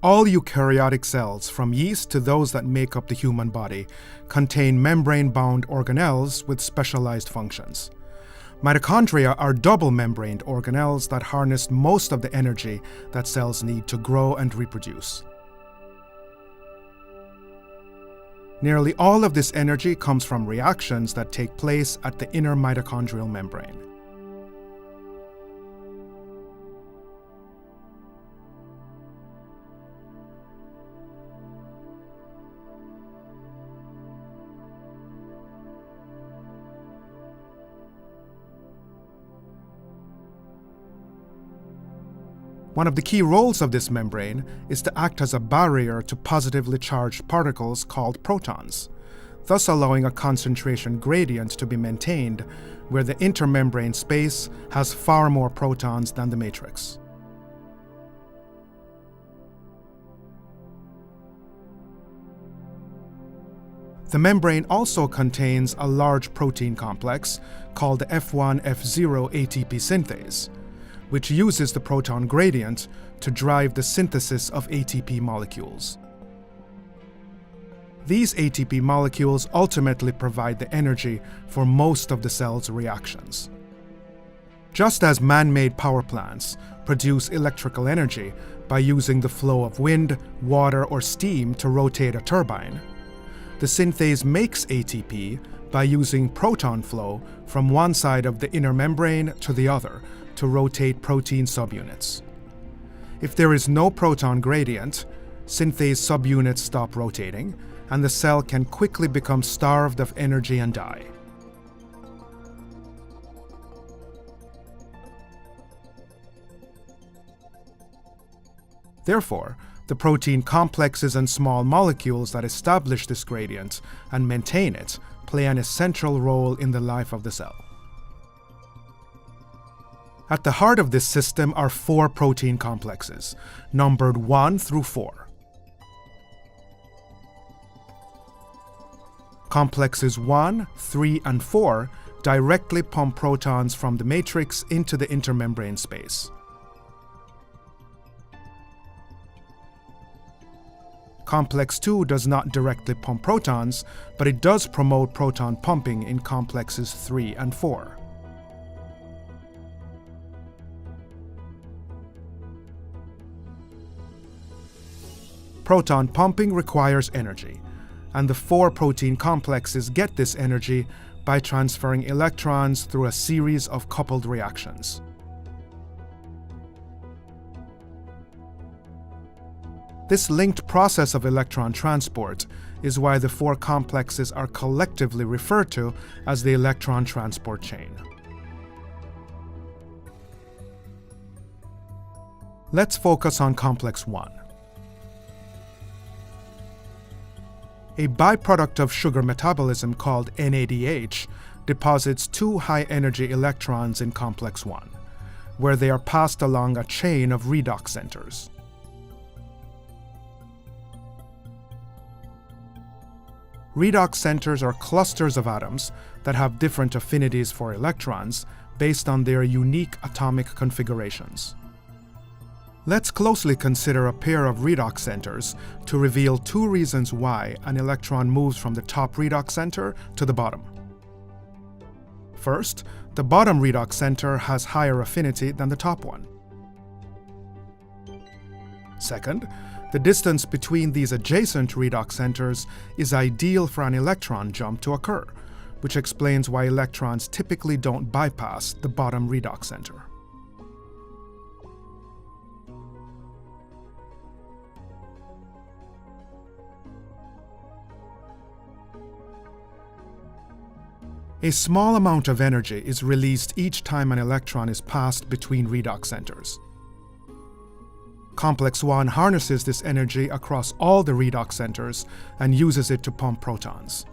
All eukaryotic cells, from yeast to those that make up the human body, contain membrane-bound organelles with specialized functions. Mitochondria are double-membraned organelles that harness most of the energy that cells need to grow and reproduce. Nearly all of this energy comes from reactions that take place at the inner mitochondrial membrane. One of the key roles of this membrane is to act as a barrier to positively charged particles called protons, thus allowing a concentration gradient to be maintained where the intermembrane space has far more protons than the matrix. The membrane also contains a large protein complex called the F1-F0 ATP synthase, which uses the proton gradient to drive the synthesis of ATP molecules. These ATP molecules ultimately provide the energy for most of the cell's reactions. Just as man-made power plants produce electrical energy by using the flow of wind, water, or steam to rotate a turbine, the synthase makes ATP by using proton flow from one side of the inner membrane to the other to rotate protein subunits. If there is no proton gradient, synthase subunits stop rotating, and the cell can quickly become starved of energy and die. Therefore, the protein complexes and small molecules that establish this gradient and maintain it play an essential role in the life of the cell. At the heart of this system are 4 protein complexes, numbered 1 through 4. Complexes 1, 3, and 4 directly pump protons from the matrix into the intermembrane space. Complex 2 does not directly pump protons, but it does promote proton pumping in complexes 3 and 4. Proton pumping requires energy, and the 4 protein complexes get this energy by transferring electrons through a series of coupled reactions. This linked process of electron transport is why the 4 complexes are collectively referred to as the electron transport chain. Let's focus on complex 1. A byproduct of sugar metabolism called NADH deposits 2 high-energy electrons in complex 1, where they are passed along a chain of redox centers. Redox centers are clusters of atoms that have different affinities for electrons based on their unique atomic configurations. Let's closely consider a pair of redox centers to reveal 2 reasons why an electron moves from the top redox center to the bottom. First, the bottom redox center has higher affinity than the top one. Second, the distance between these adjacent redox centers is ideal for an electron jump to occur, which explains why electrons typically don't bypass the bottom redox center. A small amount of energy is released each time an electron is passed between redox centers. Complex 1 harnesses this energy across all the redox centers and uses it to pump protons.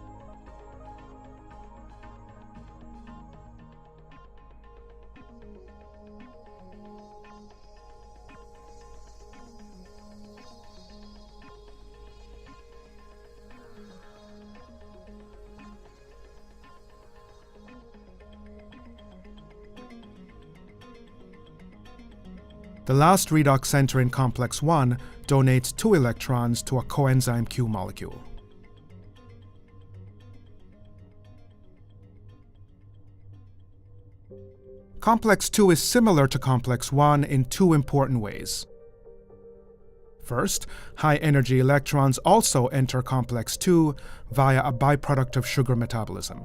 The last redox center in complex 1 donates 2 electrons to a coenzyme Q molecule. Complex 2 is similar to complex 1 in 2 important ways. First, high-energy electrons also enter complex 2 via a byproduct of sugar metabolism,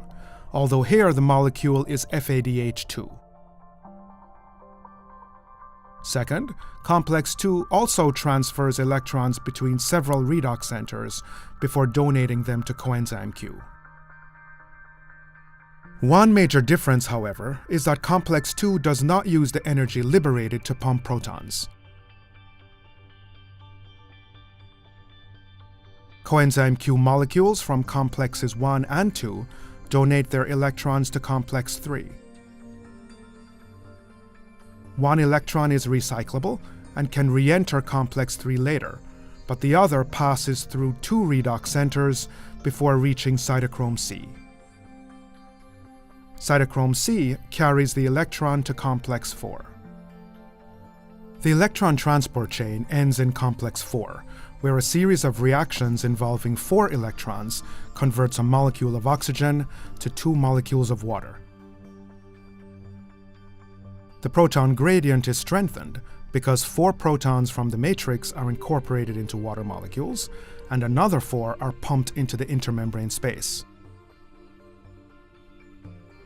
although here the molecule is FADH2. Second, complex 2 also transfers electrons between several redox centers before donating them to coenzyme Q. One major difference, however, is that complex 2 does not use the energy liberated to pump protons. Coenzyme Q molecules from complexes 1 and 2 donate their electrons to complex 3. One electron is recyclable and can re-enter complex 3 later, but the other passes through 2 redox centers before reaching cytochrome C. Cytochrome C carries the electron to complex 4. The electron transport chain ends in complex 4, where a series of reactions involving 4 electrons converts a molecule of oxygen to 2 molecules of water. The proton gradient is strengthened because 4 protons from the matrix are incorporated into water molecules, and another 4 are pumped into the intermembrane space.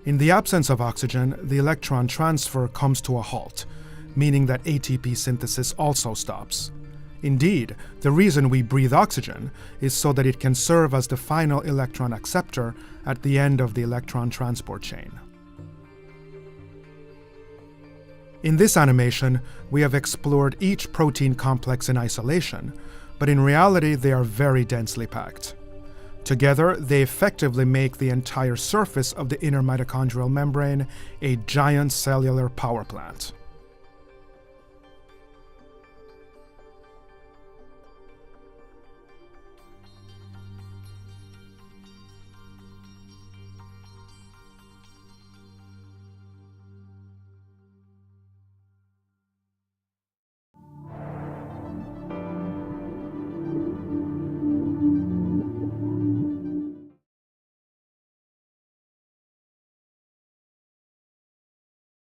In the absence of oxygen, the electron transfer comes to a halt, meaning that ATP synthesis also stops. Indeed, the reason we breathe oxygen is so that it can serve as the final electron acceptor at the end of the electron transport chain. In this animation, we have explored each protein complex in isolation, but in reality they are very densely packed. Together, they effectively make the entire surface of the inner mitochondrial membrane a giant cellular power plant.